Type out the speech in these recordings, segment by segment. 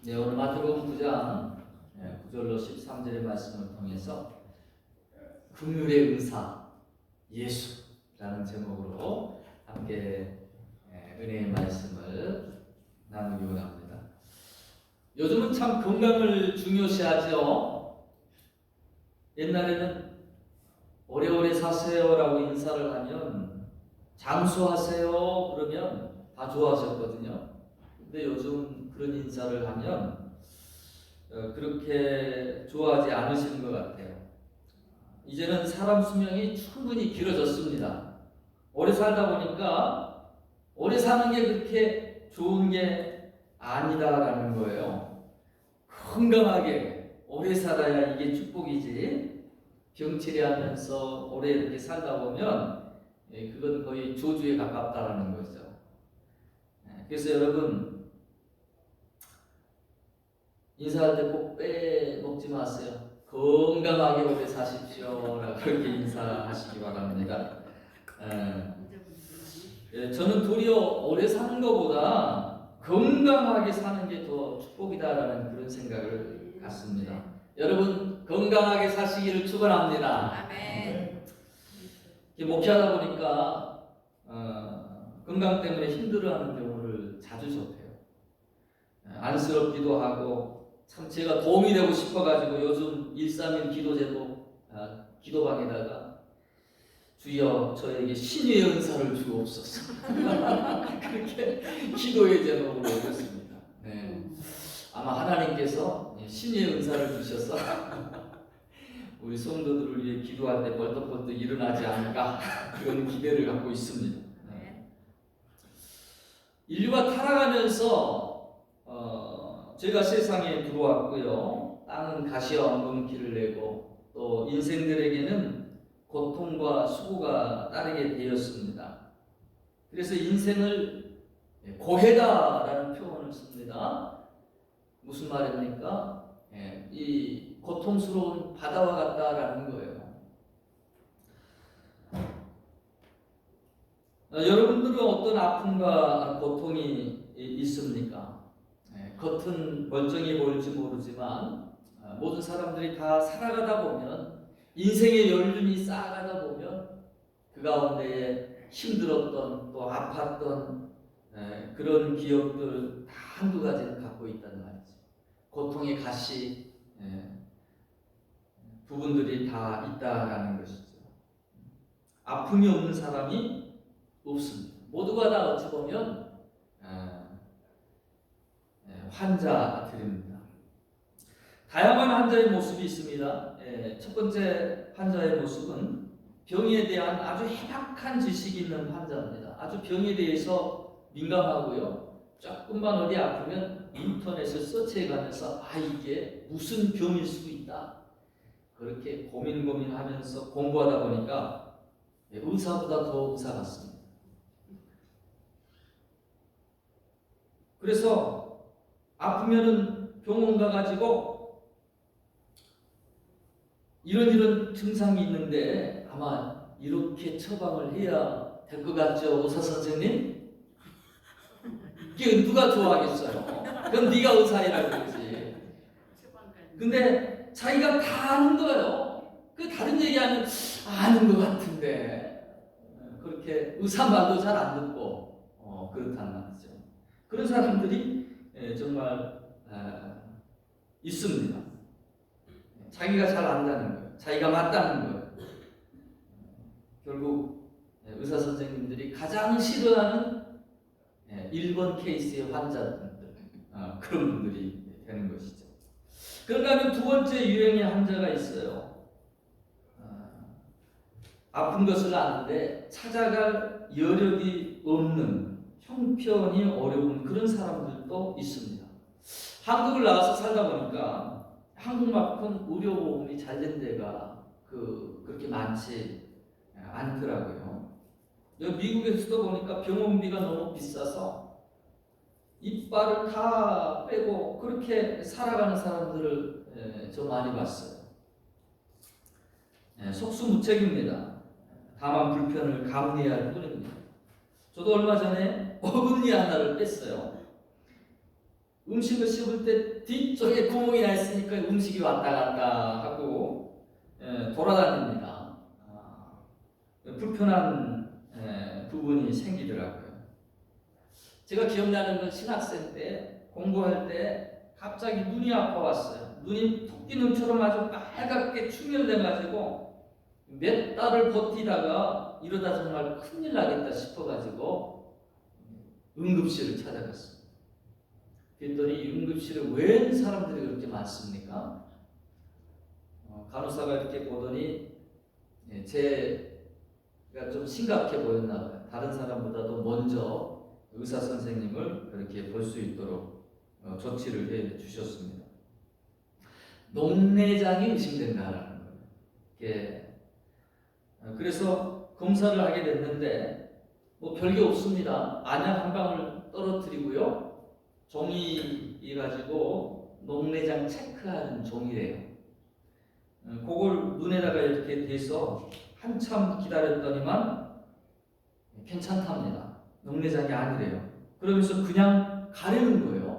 네, 오늘 마태복음 9장 9절로 13절의 말씀을 통해서 긍휼의 의사 예수라는 제목으로 함께 은혜의 말씀을 나누기 원합니다. 요즘은 참 건강을 중요시하죠. 옛날에는 오래오래 사세요라고 인사를 하면 장수하세요 그러면 다 좋아하셨거든요. 근데 요즘 그런 인사를 하면 그렇게 좋아하지 않으시는 것 같아요. 이제는 사람 수명이 충분히 길어졌습니다. 오래 살다 보니까 오래 사는 게 그렇게 좋은 게 아니다라는 거예요. 건강하게 오래 살아야 이게 축복이지, 병치레하면서 오래 이렇게 살다 보면 그건 거의 저주에 가깝다라는 거죠. 그래서 여러분, 인사할 때 꼭 빼먹지 마세요. 건강하게 오래 사십시오 라고 그렇게 인사하시기 바랍니다. 저는 도리어 오래 사는 것보다 건강하게 사는 게 더 축복이다라는 그런 생각을 갖습니다. 여러분 건강하게 사시기를 축원합니다. 아멘. 목회하다 보니까 건강 때문에 힘들어하는 경우를 자주 접해요. 안쓰럽기도 하고 참 제가 도움이 되고 싶어가지고 요즘 131 기도제도 기도방에다가 주여 저에게 신유의 은사를 주옵소서 그렇게 기도의 제목으로 올렸습니다. 네. 아마 하나님께서 신유의 은사를 주셔서 우리 성도들을 위해 기도할 때 벌떡벌떡 일어나지 않을까 그런 기대를 갖고 있습니다. 네. 인류가 타락하면서 제가 세상에 들어왔고요. 땅은 가시와 엉겅퀴를 내고 또 인생들에게는 고통과 수고가 따르게 되었습니다. 그래서 인생을 고해다라는 표현을 씁니다. 무슨 말입니까? 이 고통스러운 바다와 같다라는 거예요. 여러분들은 어떤 아픔과 고통이 있습니까? 겉은 멀쩡해 보일지 모르지만 모든 사람들이 다 살아가다 보면 인생의 연륜이 쌓아가다 보면 그 가운데에 힘들었던 또 아팠던 그런 기억들 다 한두 가지는 갖고 있다는 말이죠. 고통의 가시 부분들이 다 있다라는 것이죠. 아픔이 없는 사람이 없습니다. 모두가 다 어찌 보면 환자들입니다. 다양한 환자의 모습이 있습니다. 첫 번째 환자의 모습은 병에 대한 아주 해박한 지식이 있는 환자입니다. 아주 병에 대해서 민감하고요. 조금만 어디 아프면 인터넷을 서치해가면서 이게 무슨 병일 수 있다. 그렇게 고민하면서 공부하다 보니까 의사보다 더 의사 같습니다. 그래서 아프면은 병원 가가지고 이런 증상이 있는데 아마 이렇게 처방을 해야 될 것 같죠, 의사 선생님? 이게 누가 좋아하겠어요? 그럼 네가 의사이라 그러지. 근데 자기가 다 아는 거예요. 그 다른 얘기하면 아는 것 같은데 그렇게 의사 말도 잘 안 듣고 그렇단 말이죠. 그런 사람들이 정말 있습니다. 자기가 잘 안다는 거예요. 자기가 맞다는 거예요. 결국 의사 선생님들이 가장 싫어하는 1번 케이스의 환자들, 그런 분들이 되는 것이죠. 그런가 하면 두 번째 유형의 환자가 있어요. 아픈 것을 아는데 찾아갈 여력이 없는, 형편이 어려운 그런 사람들도 있습니다. 한국을 나와서 살다 보니까 한국만큼 의료보험이 잘 된 데가 그렇게 많지 않더라고요. 미국에서도 보니까 병원비가 너무 비싸서 이빨을 다 빼고 그렇게 살아가는 사람들을 저 많이 봤어요. 속수무책입니다. 다만 불편을 감내할 뿐입니다. 저도 얼마 전에 어금니 하나를 뺐어요. 음식을 씹을 때 뒤쪽에 구멍이 나 있으니까 음식이 왔다 갔다 하고 돌아다닙니다. 불편한 부분이 생기더라고요. 제가 기억나는 건 신학생 때 공부할 때 갑자기 눈이 아파왔어요. 눈이 토끼눈처럼 아주 빨갛게 충혈돼가지고 몇 달을 버티다가 이러다 정말 큰일 나겠다 싶어가지고 응급실을 찾아갔습니다. 그랬더니 응급실에 웬 사람들이 그렇게 많습니까? 간호사가 이렇게 보더니 제가 좀 심각해 보였나 봐요. 다른 사람보다도 먼저 의사 선생님을 이렇게 볼 수 있도록 조치를 해 주셨습니다. 녹내장이 의심된다라는 거예요. 예. 그래서 검사를 하게 됐는데 뭐 별게 없습니다. 안약 한 방울 떨어뜨리고요. 종이 가지고 녹내장 체크하는 종이래요. 그걸 눈에다가 이렇게 대서 한참 기다렸더니만 괜찮답니다. 녹내장이 아니래요. 그러면서 그냥 가려는 거예요.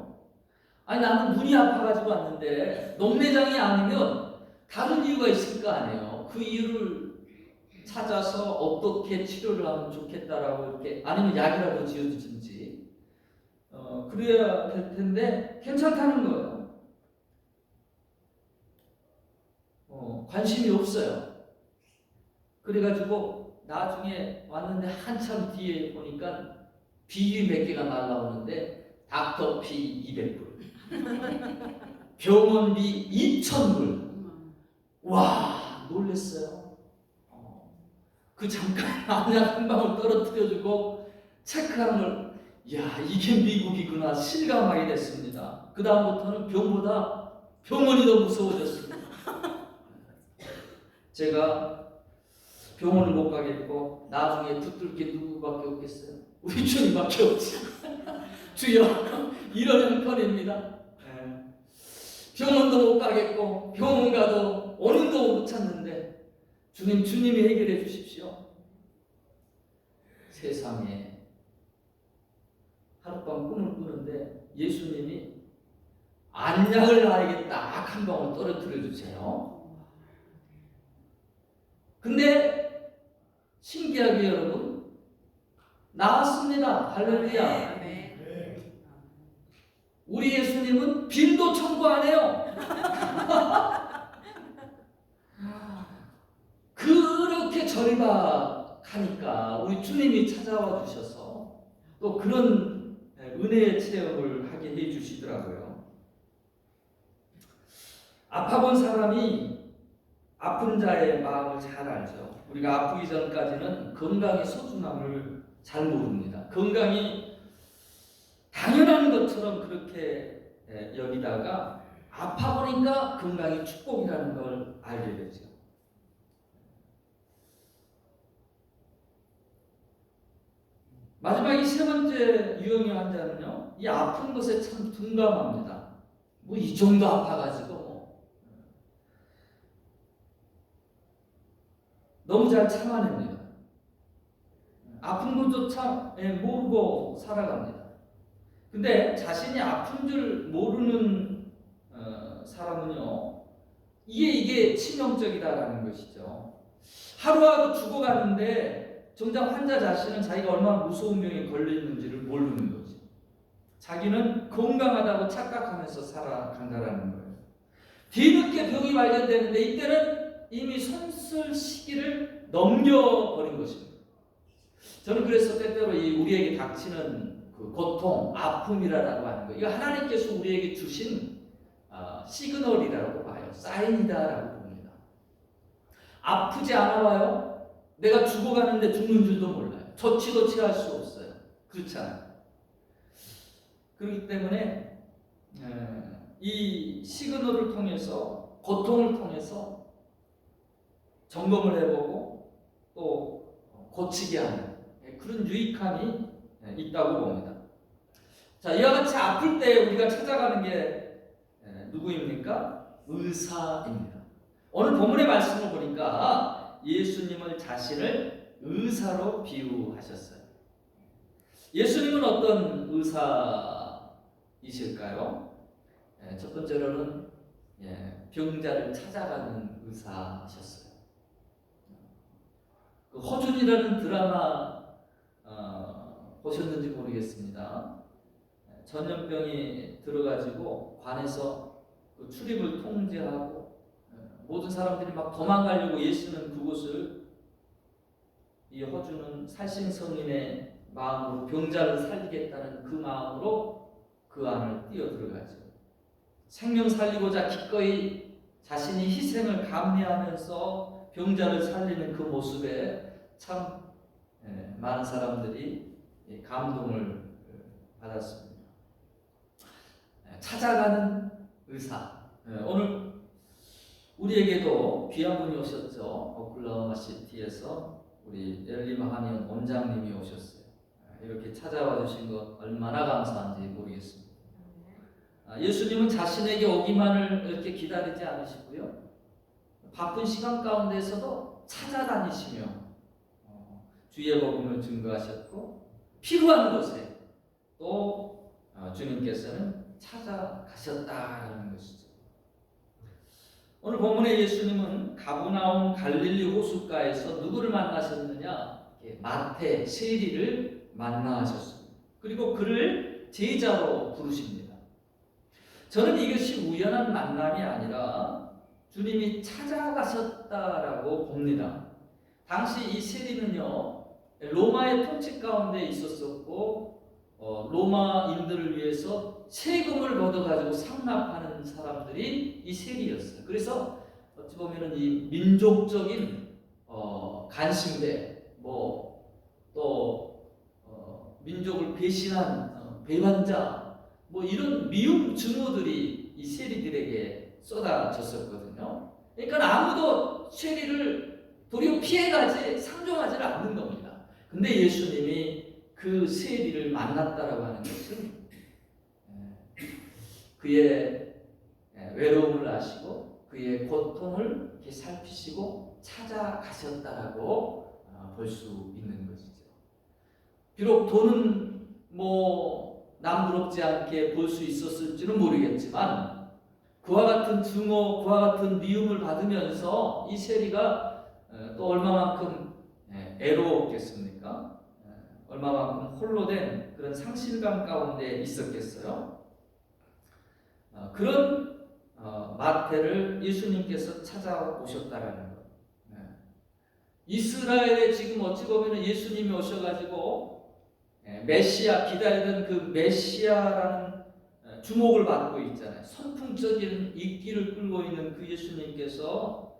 아니 나는 눈이 아파가지고 왔는데 녹내장이 아니면 다른 이유가 있을 거 아니에요. 그 이유를 찾아서 어떻게 치료를 하면 좋겠다라고 이렇게 아니면 약이라도 지어주든지 그래야 될 텐데 괜찮다는 거예요. 관심이 없어요. 그래가지고 나중에 왔는데 한참 뒤에 보니까 비위 몇 개가 날라오는데 닥터피 200불, 병원비 2,000불. 와 놀랬어요. 그 잠깐 안약 한 방울 떨어뜨려주고 체크하는 걸 야 이게 미국이구나 실감하게 됐습니다. 그 다음부터는 병보다 병원이 더 무서워졌습니다. 제가 병원을 못 가겠고 나중에 붙들 게 누구밖에 없겠어요? 우리 주님밖에 없지. 주여 이런 형편입니다. 병원도 못 가겠고 병원 가도 오는 도 못 찾는데 주님이 해결해 주십시오. 세상에 하룻밤 꿈을 꾸는데 예수님이 안약을 나에게 딱 한 방울 떨어뜨려 주세요. 근데 신기하게 여러분 나왔습니다. 할렐루야. 우리 예수님은 빈도 청구 안 해요. 그렇게 절박하니까 우리 주님이 찾아와 주셔서 또 그런 은혜의 체험을 하게 해 주시더라고요. 아파본 사람이 아픈 자의 마음을 잘 알죠. 우리가 아프기 전까지는 건강의 소중함을 잘 모릅니다. 건강이 당연한 것처럼 그렇게 여기다가 아파보니까 건강이 축복이라는 걸 알게 되죠. 마지막 이 세 번째 유형의 환자는요, 이 아픈 것에 참 둔감합니다. 뭐 이 정도 아파가지고 너무 잘 참아냅니다. 아픈 것조차 모르고 살아갑니다. 근데 자신이 아픈 줄 모르는 사람은요, 이게 치명적이다라는 것이죠. 하루하루 죽어가는데 정작 환자 자신은 자기가 얼마나 무서운 병에 걸렸는지를 모르는 거지. 자기는 건강하다고 착각하면서 살아간다라는 거예요. 뒤늦게 병이 발견되는데 이때는 이미 손쓸 시기를 넘겨버린 것입니다. 저는 그래서 때때로 우리에게 닥치는 그 고통, 아픔이라고 하는 거, 이거 하나님께서 우리에게 주신 시그널이라고 봐요. 사인이다라고 봅니다. 아프지 않아 봐요. 내가 죽어가는데 죽는 줄도 몰라요. 조치도 취할 수 없어요. 그렇잖아요. 그렇기 때문에 이 시그널을 통해서, 고통을 통해서 점검을 해보고 또 고치게 하는 그런 유익함이 있다고 봅니다. 자, 이와 같이 아플 때 우리가 찾아가는 게 누구입니까? 의사입니다. 오늘 본문의 말씀을 보니까 예수님을 자신을 의사로 비유하셨어요. 예수님은 어떤 의사였습니까? 의사이실까요? 첫 번째로는 병자를 찾아가는 의사셨어요. 그 허준이라는 드라마 보셨는지 모르겠습니다. 전염병이 들어가지고 관에서 그 출입을 통제하고 모든 사람들이 막 도망가려고 예수는 그곳을, 이 허준은 살신성인의 마음으로 병자를 살리겠다는 그 마음으로 그 안을 뛰어 들어가죠. 생명 살리고자 기꺼이 자신이 희생을 감내하면서 병자를 살리는 그 모습에 참 많은 사람들이 감동을 받았습니다. 찾아가는 의사. 오늘 우리에게도 귀한 분이 오셨죠. 오클라호마 시티에서 우리 엘리마 한영 원장님이 오셨어요. 이렇게 찾아와 주신 것 얼마나 감사한지 모르겠습니다. 예수님은 자신에게 오기만을 이렇게 기다리지 않으시고요, 바쁜 시간 가운데서도 찾아다니시며 주의 복음을 증거하셨고, 필요한 곳에 또 주님께서는 찾아가셨다라는 것이죠. 오늘 본문의 예수님은 가브나움 갈릴리 호숫가에서 누구를 만나셨느냐? 마태 세리를 만나셨습니다. 그리고 그를 제자로 부르십니다. 저는 이것이 우연한 만남이 아니라 주님이 찾아가셨다라고 봅니다. 당시 이 세리는요, 로마의 통치 가운데 있었었고, 로마인들을 위해서 세금을 걷어가지고 상납하는 사람들이 이 세리였어요. 그래서 어찌 보면은 이 민족적인 간신배, 또 민족을 배신한 배반자, 이런 미움 증오들이 이 세리들에게 쏟아졌었거든요. 그러니까 아무도 세리를 도리어 피해가지, 상종하지를 않는 겁니다. 근데 예수님이 그 세리를 만났다라고 하는 것은 그의 외로움을 아시고 그의 고통을 이렇게 살피시고 찾아가셨다라고 볼 수 있는 것이죠. 비록 돈은 남부럽지 않게 볼 수 있었을지는 모르겠지만, 그와 같은 증오, 그와 같은 미움을 받으면서 이 세리가 또 얼마만큼 애로웠겠습니까? 얼마만큼 홀로 된 그런 상실감 가운데 있었겠어요? 그런 마태를 예수님께서 찾아오셨다라는 것. 이스라엘에 지금 어찌 보면 예수님이 오셔가지고 메시아, 기다리던 그 메시아라는 주목을 받고 있잖아요. 선풍적인 인기를 끌고 있는 그 예수님께서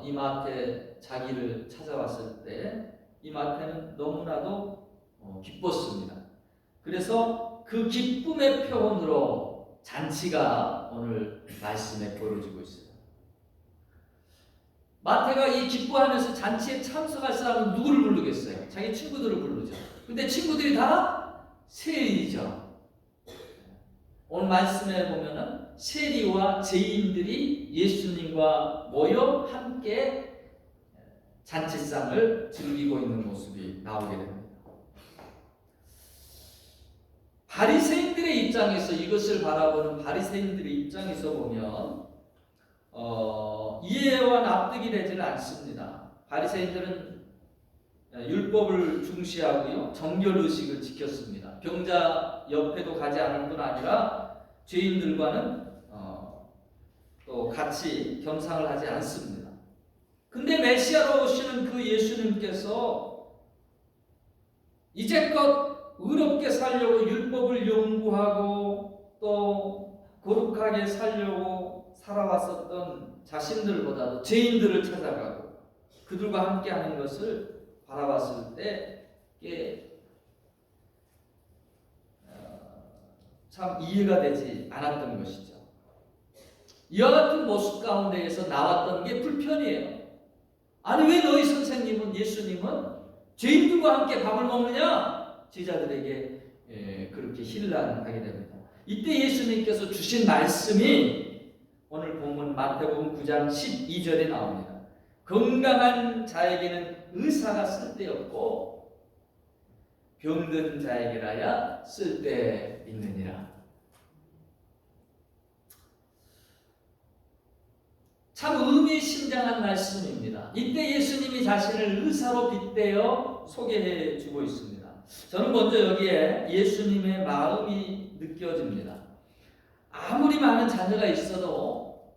이 마태 자기를 찾아왔을 때 이 마태는 너무나도 기뻤습니다. 그래서 그 기쁨의 표현으로 잔치가 오늘 말씀에 벌어지고 있어요. 마태가 이 기뻐하면서 잔치에 참석할 사람은 누구를 부르겠어요? 자기 친구들을 부르죠. 근데 친구들이 다 세리죠. 오늘 말씀에 보면은 세리와 죄인들이 예수님과 모여 함께 잔치상을 즐기고 있는 모습이 나오게 됩니다. 바리새인들의 입장에서, 이것을 바라보는 바리새인들의 입장에서 보면 이해와 납득이 되지는 않습니다. 바리새인들은 율법을 중시하고요, 정결의식을 지켰습니다. 병자 옆에도 가지 않을 뿐 아니라 죄인들과는 또 같이 겸상을 하지 않습니다. 근데 메시아로 오시는 그 예수님께서 이제껏 의롭게 살려고 율법을 연구하고 또 거룩하게 살려고 살아왔었던 자신들보다도 죄인들을 찾아가고 그들과 함께 하는 것을 바라봤을 때 참 이해가 되지 않았던 것이죠. 이와 같은 모습 가운데에서 나왔던 게 불편이에요. 아니, 왜 너희 선생님은, 예수님은 죄인들과 함께 밥을 먹느냐? 제자들에게 그렇게 힐난하게 됩니다. 이때 예수님께서 주신 말씀이 오늘 본문 마태복음 9장 12절에 나옵니다. 건강한 자에게는 의사가 쓸데없고 병든 자에게라야 쓸데있느니라. 참 의미심장한 말씀입니다. 이때 예수님이 자신을 의사로 빗대어 소개해 주고 있습니다. 저는 먼저 여기에 예수님의 마음이 느껴집니다. 아무리 많은 자녀가 있어도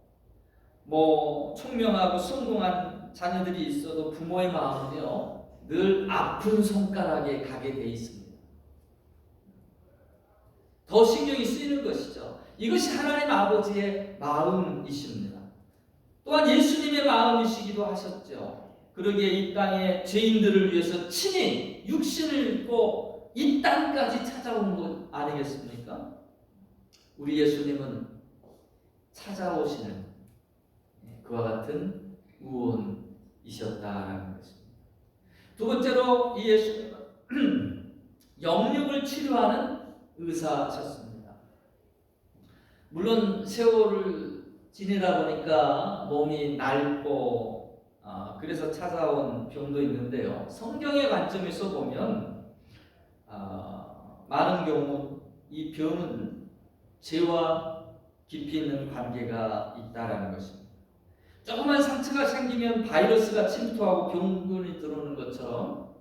총명하고 성공한 자녀들이 있어도 부모의 마음은요 늘 아픈 손가락에 가게 돼 있습니다. 더 신경이 쓰이는 것이죠. 이것이 하나님 아버지의 마음이십니다. 또한 예수님의 마음이시기도 하셨죠. 그러기에 이 땅에 죄인들을 위해서 친히 육신을 입고 이 땅까지 찾아온 것 아니겠습니까? 우리 예수님은 찾아오시는 그와 같은 구원이셨다라는 것입니다. 두 번째로 이 예수님은 영육을 치료하는 의사셨습니다. 물론 세월을 지내다 보니까 몸이 낡고 그래서 찾아온 병도 있는데요. 성경의 관점에서 보면 많은 경우 이 병은 죄와 깊이 있는 관계가 있다라는 것입니다. 조그만 상처가 생기면 바이러스가 침투하고 병균이 들어오는 것처럼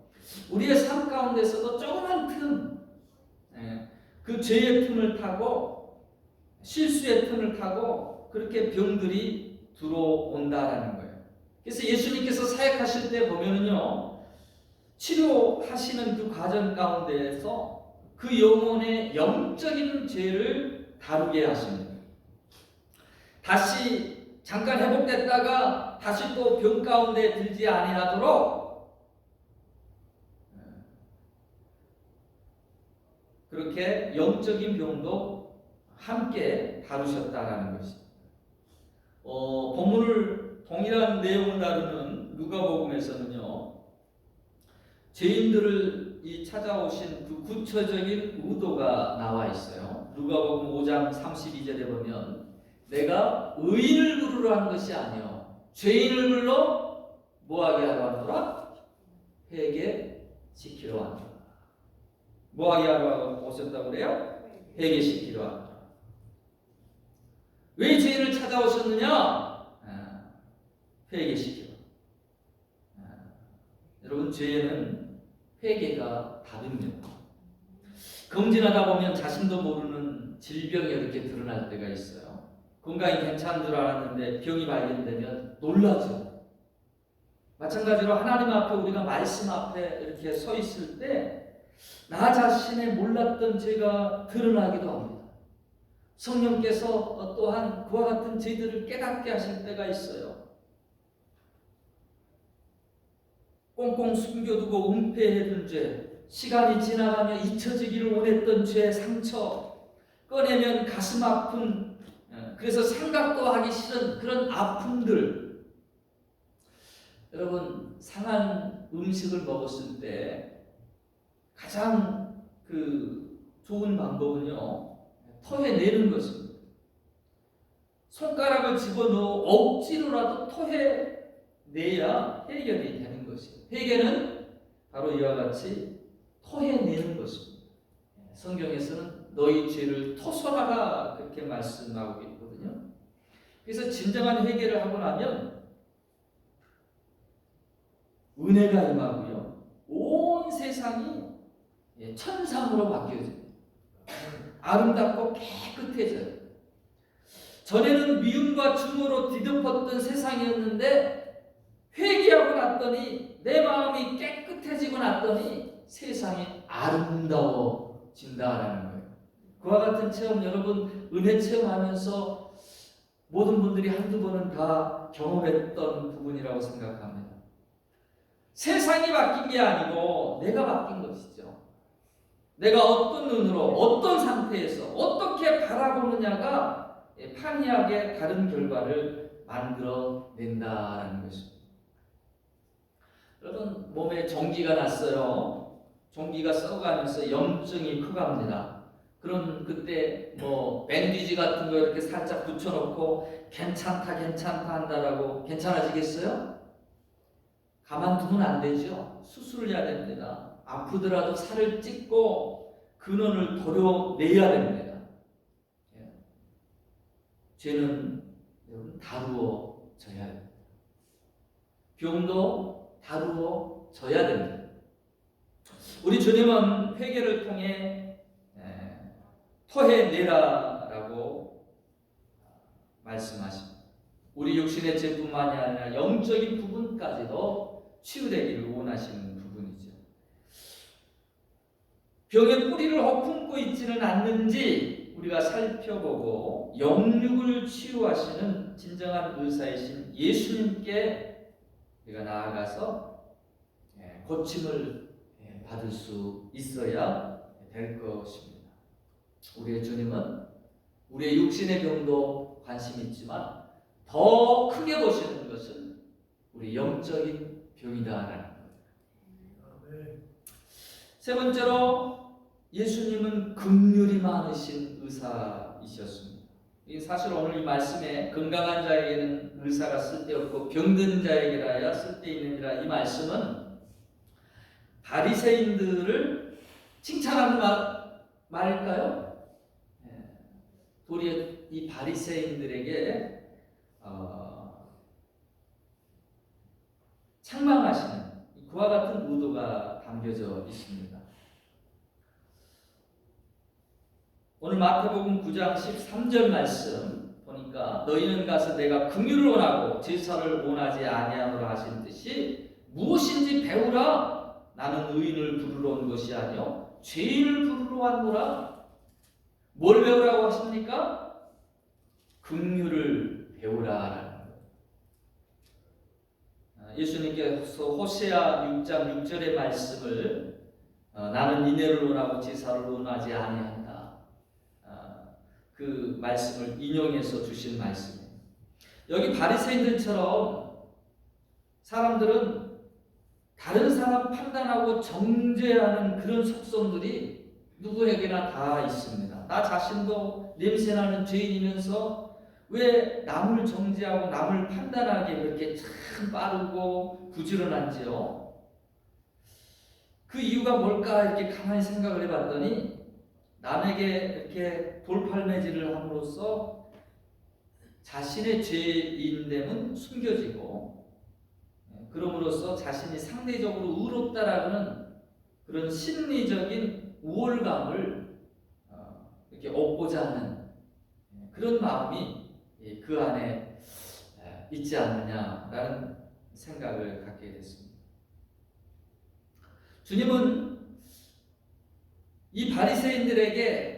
우리의 삶 가운데서도 조그만 틈, 그 죄의 틈을 타고 실수의 틈을 타고 그렇게 병들이 들어온다라는 거예요. 그래서 예수님께서 사역하실 때 보면은요, 치료하시는 그 과정 가운데에서 그 영혼의 영적인 죄를 다루게 하십니다. 다시 잠깐 회복됐다가 다시 또 병 가운데 들지 아니하도록 그렇게 영적인 병도 함께 다루셨다라는 것입니다. 본문을 동일한 내용을 다루는 누가복음에서는요, 죄인들을 찾아오신 그 구체적인 의도가 나와 있어요. 누가복음 5장 32절에 보면 내가 의인을 부르러 한 것이 아니요 죄인을 불러 뭐하게 하러 왔노라? 회개시키러 왔노라. 뭐하게 하러 오셨다고 그래요? 회개시키러 왔노라. 왜 죄인을 찾아오셨느냐? 회개시키러. 여러분, 죄는 회개가 답입니다. 검진하다 보면 자신도 모르는 질병이 이렇게 드러날 때가 있어요. 건강이 괜찮은 줄 알았는데 병이 발견되면 놀라죠. 마찬가지로 하나님 앞에 우리가 말씀 앞에 이렇게 서 있을 때 나 자신의 몰랐던 죄가 드러나기도 합니다. 성령께서 또한 그와 같은 죄들을 깨닫게 하실 때가 있어요. 꽁꽁 숨겨두고 은폐해둔 죄, 시간이 지나가며 잊혀지기를 원했던 죄, 상처, 꺼내면 가슴 아픈, 그래서 생각도 하기 싫은 그런 아픔들. 여러분, 상한 음식을 먹었을 때 가장 좋은 방법은요, 토해내는 것입니다. 손가락을 집어넣어 억지로라도 토해내야 해결이 되는 것이에요. 회개는 바로 이와 같이 토해내는 것입니다. 성경에서는 너희 죄를 토설하라 그렇게 말씀하고 있거든요. 그래서 진정한 회개를 하고 나면 은혜가 임하고요, 온 세상이 천상으로 바뀌어집니다. 아름답고 깨끗해져요. 전에는 미움과 증오로 뒤덮었던 세상이었는데 회개하고 났더니, 내 마음이 깨끗해지고 났더니 세상이 아름다워진다라는 거예요. 그와 같은 체험, 여러분 은혜 체험하면서 모든 분들이 한두 번은 다 경험했던 부분이라고 생각합니다. 세상이 바뀐 게 아니고 내가 바뀐 것이죠. 내가 어떤 눈으로, 어떤 상태에서 어떻게 바라보느냐가 판이하게 다른 결과를 만들어낸다라는 것입니다. 여러분, 몸에 종기가 났어요. 종기가 썩어가면서 염증이 커갑니다. 그럼 그때 밴디지 같은 거 이렇게 살짝 붙여놓고 괜찮다 한다라고 괜찮아지겠어요? 가만두면 안 되죠. 수술을 해야 됩니다. 아프더라도 살을 찢고 근원을 도려내야 됩니다. 죄는 여러분 다루어져야 다루어져야 됩니다. 병도 다루어져야 됩니다. 우리 주님은 회개를 통해 토해내라라고 말씀하십니다. 우리 육신의 죄뿐만이 아니라 영적인 부분까지도 치유되기를 원하시는 부분이죠. 병의 뿌리를 허품고 있지는 않는지 우리가 살펴보고 영육을 치유하시는 진정한 의사이신 예수님께 우리가 나아가서 고침을 받을 수 있어야 될 것입니다. 우리의 주님은 우리의 육신의 병도 관심이 있지만 더 크게 보시는 것은 우리 영적인 병이다라는 거예요. 세 번째로 예수님은 긍휼이 많으신 의사이셨습니다. 사실 오늘 이 말씀에 건강한 자에게는 의사가 쓸데없고 병든 자에게라야 쓸데있느니라 이 말씀은 바리새인들을 칭찬하는 말일까요? 도리어 이 바리새인들에게 책망하시는 그와 같은 의도가 담겨져 있습니다. 오늘 마태복음 9장 13절 말씀 보니까 너희는 가서 내가 긍휼을 원하고 제사를 원하지 아니하노라 하신 듯이 무엇인지 배우라. 나는 의인을 부르러 온 것이 아니요 죄인을 부르러 왔노라. 뭘 배우라고 하십니까? 긍휼을 배우라라는 거예요. 예수님께서 호세아 6장 6절의 말씀을 나는 인애를 원하고 제사를 원하지 아니한다. 그 말씀을 인용해서 주신 말씀이에요. 여기 바리새인들처럼 사람들은 다른 사람 판단하고 정죄하는 그런 속성들이 누구에게나 다 있습니다. 나 자신도 냄새나는 죄인이면서 왜 남을 정죄하고 남을 판단하기에 그렇게 참 빠르고 부지런한지요? 그 이유가 뭘까 이렇게 가만히 생각을 해봤더니 남에게 이렇게 돌팔매질을 함으로써 자신의 죄인됨은 숨겨지고 그럼으로써 자신이 상대적으로 의롭다라는 그런 심리적인 우월감을 이렇게 얻고자 하는 그런 마음이 그 안에 있지 않느냐라는 생각을 갖게 됐습니다. 주님은 이 바리새인들에게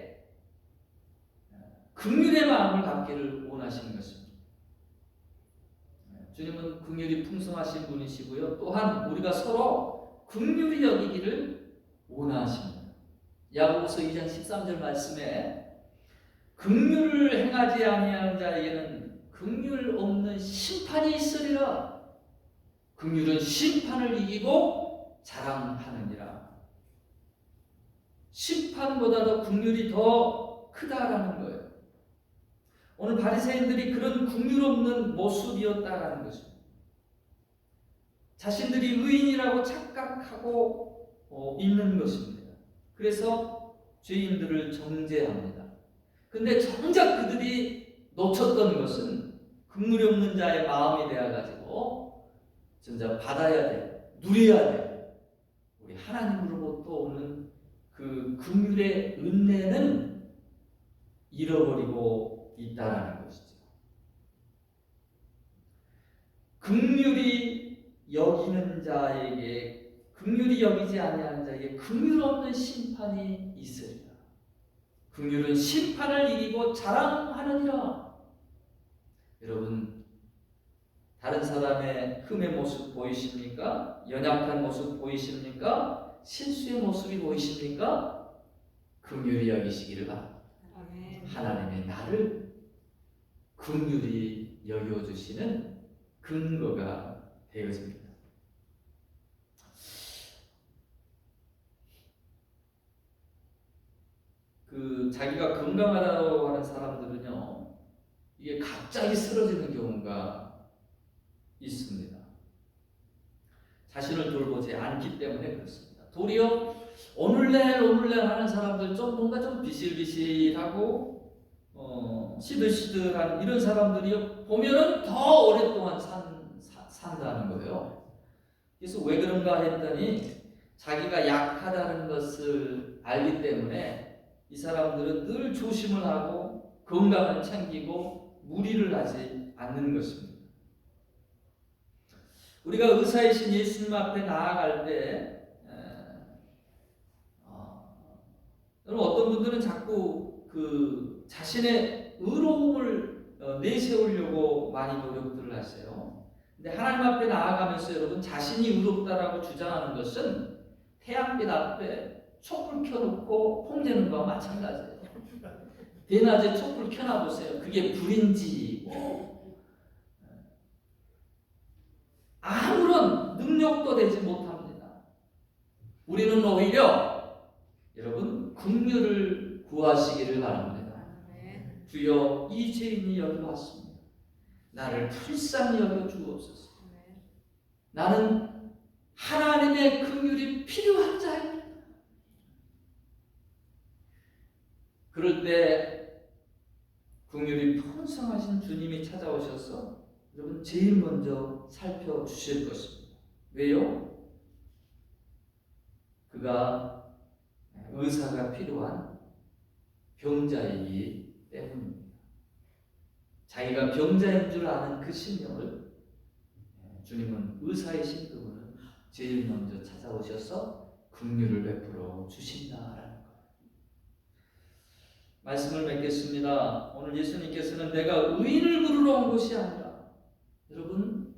긍휼의 마음을 갖기를 원하시는 것입니다. 주님은 긍휼이 풍성하신 분이시고요. 또한 우리가 서로 긍휼히 여기기를 원하십니다. 야고보서 2장 13절 말씀에 긍휼을 행하지 아니하는 자에게는 긍휼 없는 심판이 있으리라. 긍휼은 심판을 이기고 자랑하느니라. 심판보다도 긍휼이 더 크다라는 거예요. 오늘 바리새인들이 그런 긍휼 없는 모습이었다라는 것입니다. 자신들이 의인이라고 착각하고 있는 것입니다. 그래서 죄인들을 정죄합니다. 근데 정작 그들이 놓쳤던 것은 긍휼이 없는 자의 마음이 되어가지고 진짜 받아야 돼, 누려야 돼. 우리 하나님으로부터 오는 그 긍휼의 은혜는 잃어버리고 있다라는 것이죠. 긍휼히 여기는 자에게, 긍휼히 여기지 아니하는 자에게 긍휼 없는 심판이 있으리라. 긍휼은 심판을 이기고 자랑하느니라. 여러분, 다른 사람의 흠의 모습 보이십니까? 연약한 모습 보이십니까? 실수의 모습이 보이십니까? 긍휼히 여기시기를 바랍니다. 하나님의 나를 긍휼히 여겨주시는 근거가 되어집니다. 자기가 건강하다고 하는 사람들은요, 이게 갑자기 쓰러지는 경우가 있습니다. 자신을 돌보지 않기 때문에 그렇습니다. 도리어 오늘날 하는 사람들 좀 뭔가 좀 비실비실하고 시들시들한 이런 사람들이 보면은 더 오랫동안 산다는 거예요. 그래서 왜 그런가 했더니 자기가 약하다는 것을 알기 때문에 이 사람들은 늘 조심을 하고 건강을 챙기고 무리를 하지 않는 것입니다. 우리가 의사이신 예수님 앞에 나아갈 때 여러분 어떤 분들은 자꾸 그 자신의 의로움을 내세우려고 많이 노력들을 하세요. 근데 하나님 앞에 나아가면서 여러분 자신이 의롭다라고 주장하는 것은 태양빛 앞에 촛불 켜놓고 폼내는 거와 마찬가지예요. 대낮에 촛불 켜놔보세요. 그게 불인지 아무런 능력도 되지 못합니다. 우리는 오히려 여러분 긍휼을 구하시기를 바랍니다. 주여 이 죄인이 여기 왔습니다. 나를 불쌍히 여겨 주옵소서. 나는 하나님의 긍휼이 필요한 자입니다. 그럴 때 긍휼이 풍성하신 주님이 찾아오셔서 여러분 제일 먼저 살펴주실 것입니다. 왜요? 그가 의사가 필요한 병자이기 때문입니다. 자기가 병자인 줄 아는 그 심령을 주님은 의사이신 그분은 제일 먼저 찾아오셔서 긍휼을 베풀어 주신다라는 거예요. 말씀을 맺겠습니다. 오늘 예수님께서는 내가 의인을 부르러 온 것이 아니라 여러분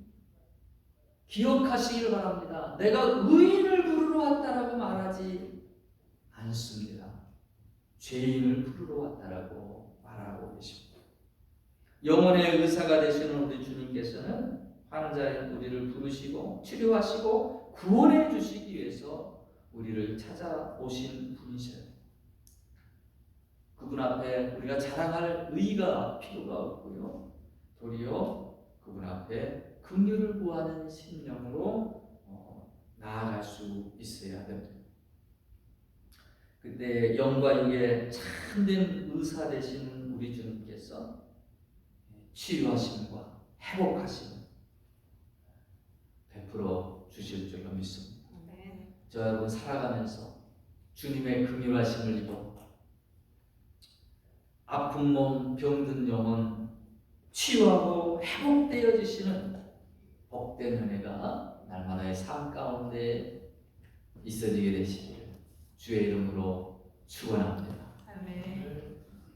기억하시길 바랍니다. 내가 의인을 부르러 왔다라고 말하지 않습니다. 죄인을 부르러 왔다라고 말하고 계십니다. 영혼의 의사가 되시는 우리 주님께서는 환자인 우리를 부르시고 치료하시고 구원해 주시기 위해서 우리를 찾아오신 분이셔요. 그분 앞에 우리가 자랑할 의의가 필요가 없고요. 도리어 그분 앞에 긍휼을 구하는 심령으로 나아갈 수 있어야 됩니다. 그때 영과 육의 참된 의사 되신 우리 주님께서 치유하심과 회복하심을 베풀어 주실 줄로 믿습니다. 저 여러분 살아가면서 주님의 긍휼하심을 입어 아픈 몸, 병든 영혼 치유하고 회복되어지시는 복된 은혜가 날마다의 삶 가운데 있어지게 되시기를 주의 이름으로 축원합니다. 아멘.